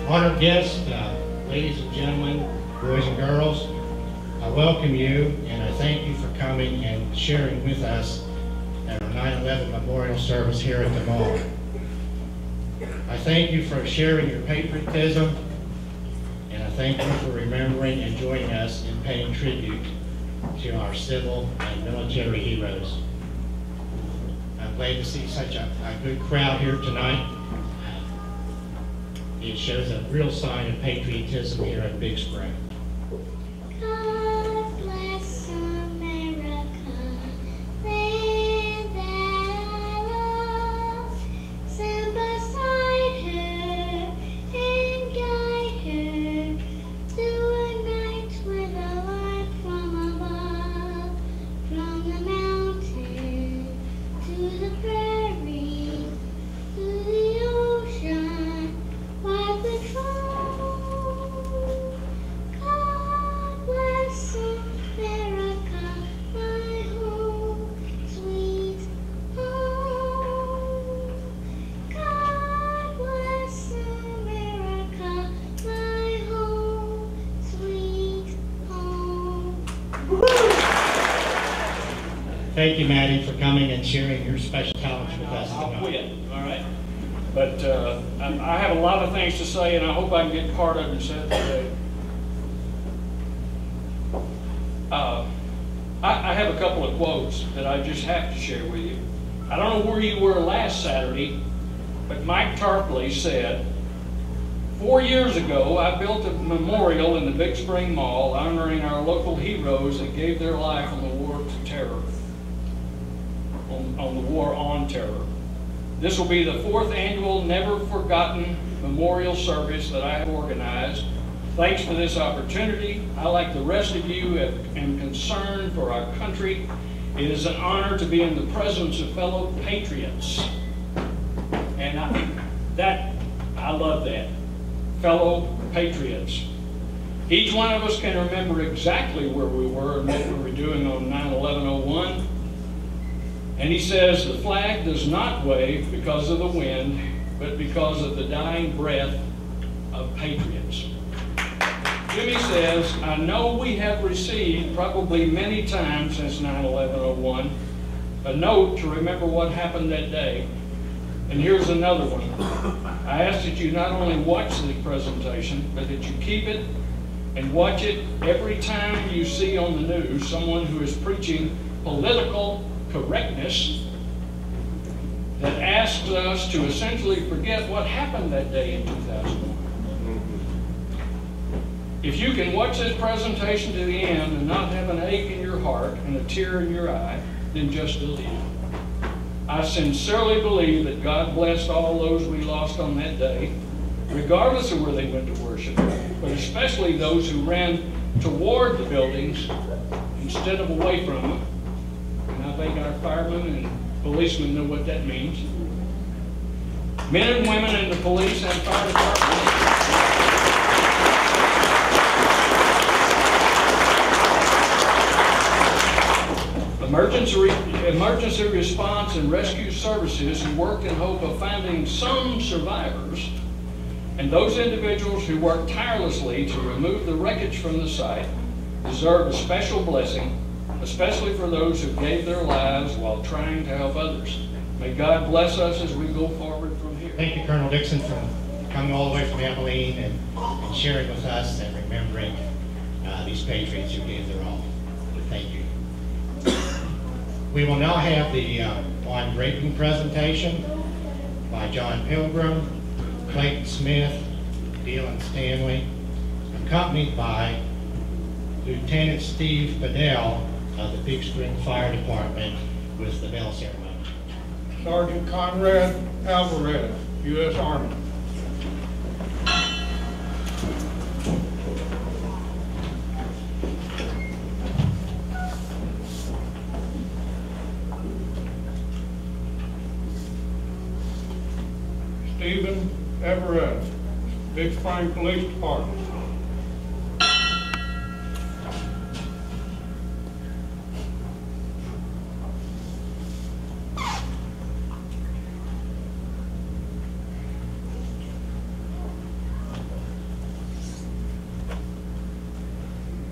Honored guests, ladies and gentlemen, boys and girls, I welcome you and I thank you for coming and sharing with us at our 9/11 memorial service here at the mall. I thank you for sharing your patriotism, and I thank you for remembering and joining us in paying tribute to our civil and military heroes. I'm glad to see such a good crowd here tonight. It shows a real sign of patriotism here at Big Spring. God bless America, land that I love. Stand beside her and guide her through a night with a light from above. From the mountain to the prairie, to the ocean, by the throne. God bless America, my home, sweet home. God bless America, my home, sweet home. Thank you, Maddie, for coming and sharing your special talents with us I'll tonight. quit, all right? But I have a lot of things to say, and I hope I can get part of it said today. I have a couple of quotes that I just have to share with you. I don't know where you were last Saturday, but Mike Tarpley said, 4 years ago, I built a memorial in the Big Spring Mall honoring our local heroes that gave their life on the war to terror, on the war on terror. This will be the 4th annual Never Forgotten Memorial Service that I have organized. Thanks for this opportunity. I, like the rest of you, am concerned for our country. It is an honor to be in the presence of fellow patriots. And I love that. Fellow patriots. Each one of us can remember exactly where we were and what we were doing on 9/11/01. And he says the flag does not wave because of the wind, but because of the dying breath of patriots. Jimmy says, I know we have received probably many times since 9/11/01 a note to remember what happened that day. And here's another one. I ask that you not only watch the presentation, but that you keep it and watch it every time you see on the news someone who is preaching political correctness that asks us to essentially forget what happened that day in 2001. If you can watch this presentation to the end and not have an ache in your heart and a tear in your eye, then just delete it. I sincerely believe that God blessed all those we lost on that day, regardless of where they went to worship, but especially those who ran toward the buildings instead of away from them. And I think our firemen and policemen know what that means. Men and women in the police and fire departments. Emergency response and rescue services who worked in hope of finding some survivors, and those individuals who worked tirelessly to remove the wreckage from the site deserve a special blessing, especially for those who gave their lives while trying to help others. May God bless us as we go forward from here. Thank you, Colonel Dixon, for coming all the way from Abilene and sharing with us and remembering these patriots who gave their all. Thank you. We will now have the wine draping presentation by John Pilgrim, Clayton Smith, Dylan Stanley, accompanied by Lieutenant Steve Fidel of the Big Spring Fire Department with the bell ceremony. Sergeant Conrad Alvarez, U.S. Army. Stephen Everett, Big Spring Police Department.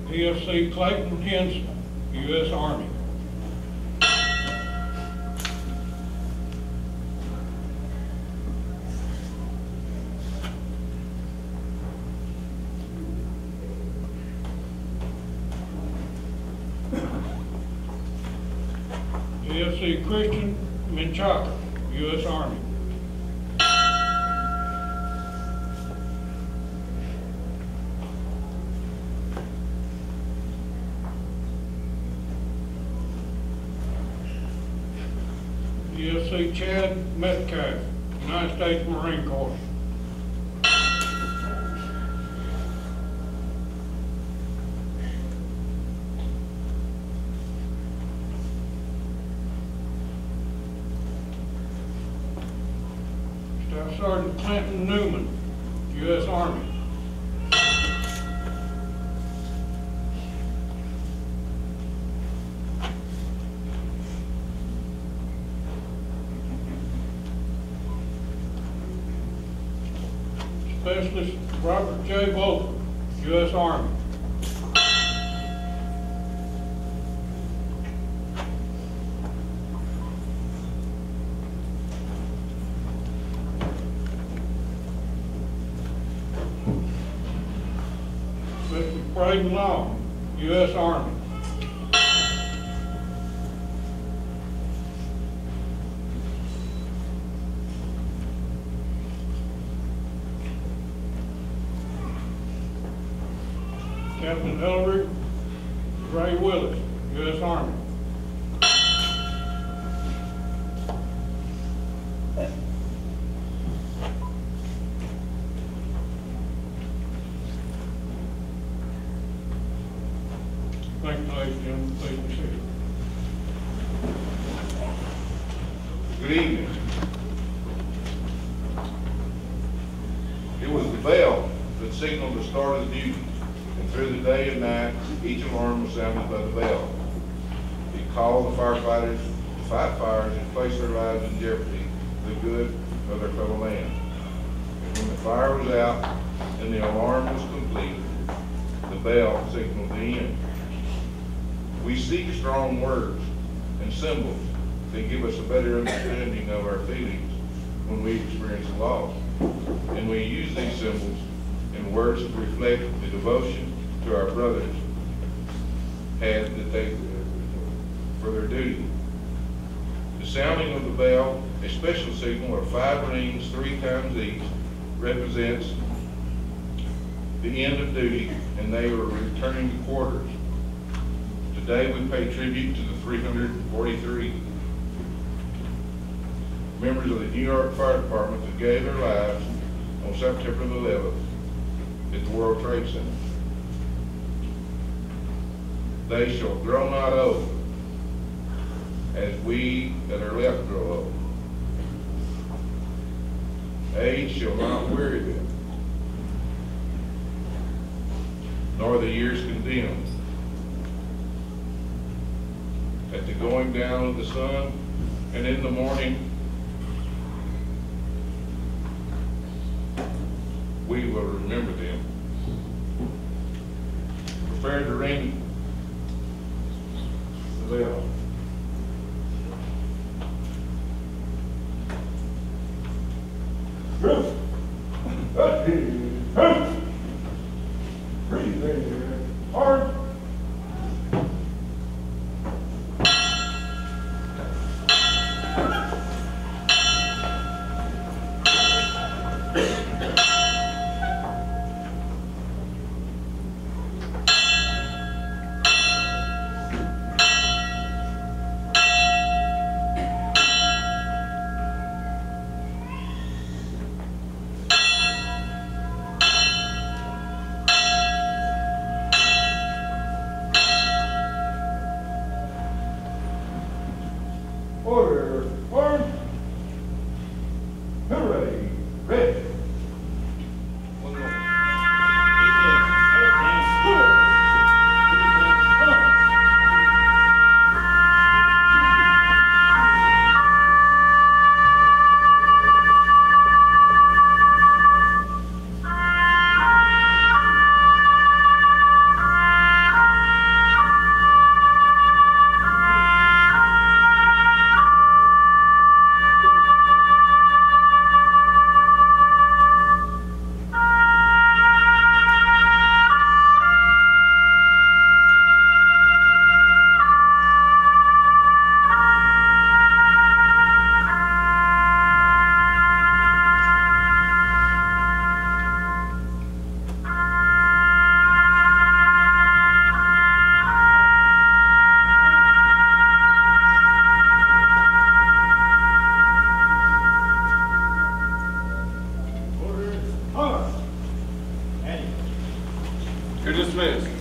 EFC Clayton Henson, U.S. Army. EFC Christian Menchaca, U.S. Army. EFC Chad Metcalf, United States Marine Corps. Staff Sergeant Clinton Newman, U.S. Army. Specialist Robert J. Bolton, U.S. Army. Specialist Braden Long, U.S. Army. Captain Ellery Ray Willis, U.S. Army. Thank you, ladies and gentlemen. Please be seated. Good evening. It was the bell that signaled the start of the duty, and through the day and night, each alarm was sounded by the bell. It called the firefighters to fight fires and place their lives in jeopardy for the good of their fellow man. And when the fire was out and the alarm was complete, the bell signaled the end. We seek strong words and symbols that give us a better understanding of our feelings when we experience loss. And we use these symbols and words to reflect the devotion to our brothers had that they for their duty. The sounding of the bell, a special signal of 5 rings 3 times each, represents the end of duty, and they are returning to quarters. Today we pay tribute to the 343 members of the New York Fire Department that gave their lives on September the 11th at the World Trade Center. They shall grow not old, as we that are left grow old. Age shall not weary them, nor the years condemn. At the going down of the sun and in the morning, we will remember them. Prepare to ring the bell. Breathe hard. dismissed.